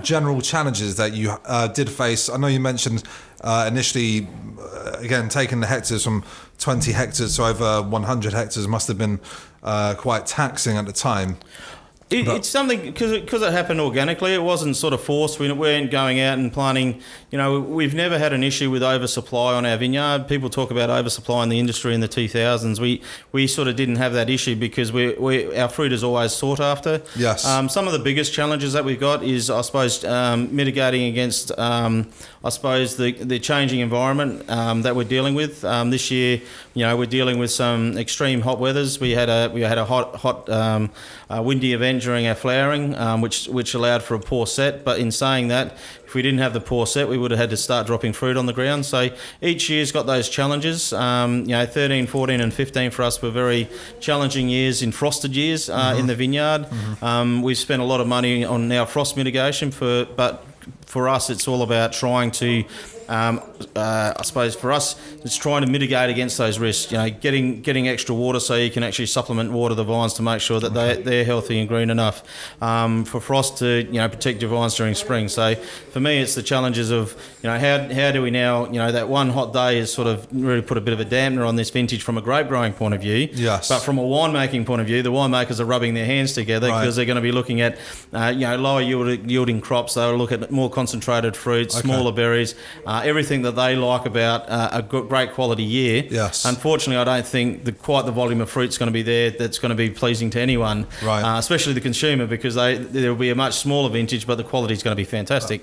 general challenges that you did face? I know you mentioned initially, again, taking the hectares from 20 hectares to over 100 hectares must have been quite taxing at the time. It's something, because it happened organically, it wasn't sort of forced. We weren't going out and planting. We've never had an issue with oversupply on our vineyard. People talk about oversupply in the industry in the 2000s. We sort of didn't have that issue because our fruit is always sought after. Yes. Some of the biggest challenges that we've got is, I suppose, mitigating against, the changing environment that we're dealing with. This year, we're dealing with some extreme hot weathers. We had a hot windy event during our flowering, which allowed for a poor set. But in saying that, if we didn't have the poor set, we would have had to start dropping fruit on the ground. So each year's got those challenges. 13, 14 and 15 for us were very challenging years in frosted years in the vineyard. We've spent a lot of money on our frost mitigation, but for us it's all about trying to I suppose for us, it's trying to mitigate against those risks. Getting extra water so you can actually supplement water the vines to make sure that they're healthy and green enough for frost to protect your vines during spring. So for me, it's the challenges of how do we now that one hot day has sort of really put a bit of a dampener on this vintage from a grape growing point of view. Yes. But from a winemaking point of view, the winemakers are rubbing their hands together because they're going to be looking at lower yielding crops. They'll look at more concentrated fruits, smaller berries. Everything that they like about a great quality year. Yes. Unfortunately, I don't think quite the volume of fruit's going to be there that's going to be pleasing to anyone, especially the consumer, because there will be a much smaller vintage, but the quality is going to be fantastic.